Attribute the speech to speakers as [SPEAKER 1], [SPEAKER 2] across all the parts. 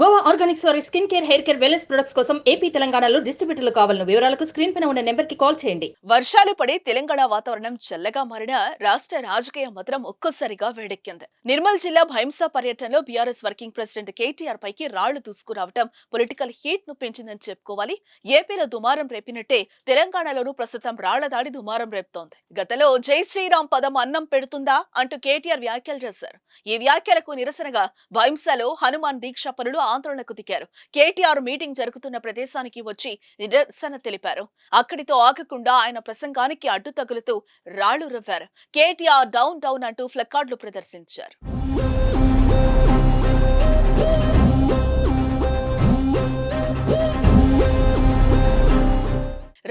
[SPEAKER 1] Goa Organics వారి skin care, hair care, wellness products కోసం AP, తెలంగాణలో డిస్ట్రిబ్యూటర్లు కావాలను వివరాలకు స్క్రీన్ పైన ఉన్న నెంబర్ కి కాల్ చేయండి.
[SPEAKER 2] వర్షాలు పడి తెలంగాణ వాతావరణం చల్లగా మారిన రాష్ట్ర రాజకీయ మధురం ఒక్కసారిగా వేడెక్కింది. నిర్మల్ జిల్లా భైంసా పర్యటనలో బీఆర్ఎస్ వర్కింగ్ ప్రెసిడెంట్ కేటీఆర్ పైకి రాళ్లు దూసుకురావడం పొలిటికల్ హీట్ ను పెంచిందని చెప్పుకోవాలి. ఏపీలో దుమారం రేపినట్టే తెలంగాణలోనూ ప్రస్తుతం రాళ్ల దాడి దుమారం రేపుతోంది. గతంలో జై శ్రీరామ్ పదం అన్నం పెడుతుందా అంటూ కేటీఆర్ వ్యాఖ్యలు చేశారు. ఈ వ్యాఖ్యలకు నిరసనగా భైంసాలో హనుమాన్ దీక్ష పనులు ఆందోళనకు దిగారు. కేటీఆర్ మీటింగ్ జరుగుతున్న ప్రదేశానికి వచ్చి నిరసన తెలిపారు. అక్కడితో ఆగకుండా ఆయన ప్రసంగానికి అడ్డు తగులుతూ రాళ్లు రువ్వారు. కేటీఆర్ డౌన్ డౌన్ అంటూ ప్లకార్డులు ప్రదర్శించారు.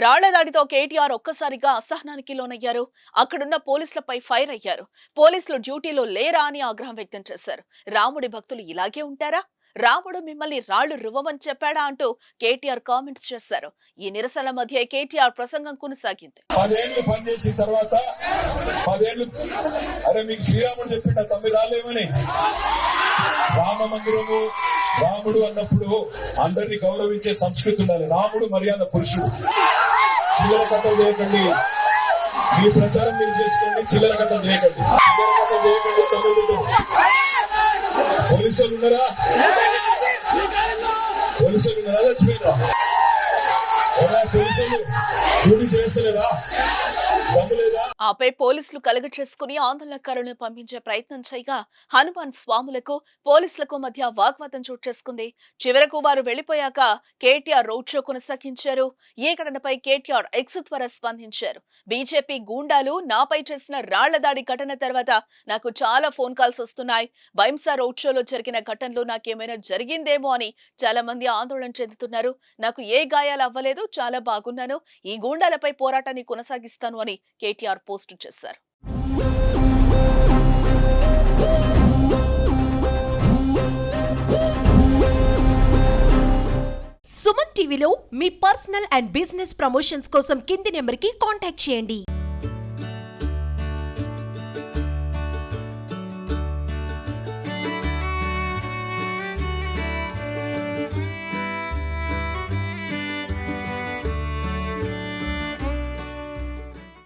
[SPEAKER 2] రాళ్ల దాడితో కేటీఆర్ ఒక్కసారిగా అసహనానికి లోనయ్యారు. అక్కడున్న పోలీసులపై ఫైర్ అయ్యారు. పోలీసులు డ్యూటీలో లేరా అని ఆగ్రహం వ్యక్తం చేశారు. రాముడి భక్తులు ఇలాగే ఉంటారా? రాముడు మిమ్మల్ని రాళ్లు రువ్వమని చెప్పాడా అంటూ కేటీఆర్ కామెంట్స్ చేశారు. ఈ నిరసనల మధ్య కేటీఆర్ ప్రసంగం కొనసాగింది.
[SPEAKER 3] 10 ఏళ్లు పనిచేసిన తర్వాత 10 ఏళ్లు అరే మీకు శ్రీరాముడు చెప్పిండ తమ్మి రాలేమని. రామ మందిరము రాముడు అన్నప్పుడు అందరినీ గౌరవించే సంస్కృతి ఉండాలి. రాముడు మర్యాద పురుషుడు. చిల్లర కథలు చేయకండి. మీ ప్రచారం మీరు చేసుకోండి. చిల్లర కథలు చేయకండి. చిల్లర కథలు చేయకండి. తమ్ముడు పోలీసులు ఉన్నారా? పోలీసులు ఉన్నారా? చచ్చిపోయినా పోలీసులు డ్యూటీ చేస్తలేదా? దమ్ములేదా?
[SPEAKER 2] ఆపై పోలీసులు కలగ చేసుకుని ఆందోళనకారులను పంపించే ప్రయత్నం చేయగా హనుమాన్ స్వాములకు పోలీసులకు మధ్య వాగ్వాదం చోటు చేసుకుంది. చివరకు వారు వెళ్లిపోయాక కేటీఆర్ రోడ్ షో కొనసాగించారు. ఈ ఘటనపై కేటీఆర్ ఎక్స్ ద్వారా స్పందించారు. బీజేపీ గూండాలు నాపై చేసిన రాళ్ల దాడి ఘటన తర్వాత నాకు చాలా ఫోన్ కాల్స్ వస్తున్నాయి. భైంసా రోడ్ షోలో జరిగిన ఘటనలో నాకేమైనా జరిగిందేమో అని చాలా మంది ఆందోళన చెందుతున్నారు. నాకు ఏ గాయాలు అవ్వలేదు, చాలా బాగున్నాను. ఈ గూండాలపై పోరాటాన్ని కొనసాగిస్తాను అని కేటీఆర్ పోస్ట్ చేశారు.
[SPEAKER 4] సుమన్ టీవీలో మీ పర్సనల్ అండ్ బిజినెస్ ప్రమోషన్స్ కోసం కింది నెంబర్కి కాంటాక్ట్ చేయండి.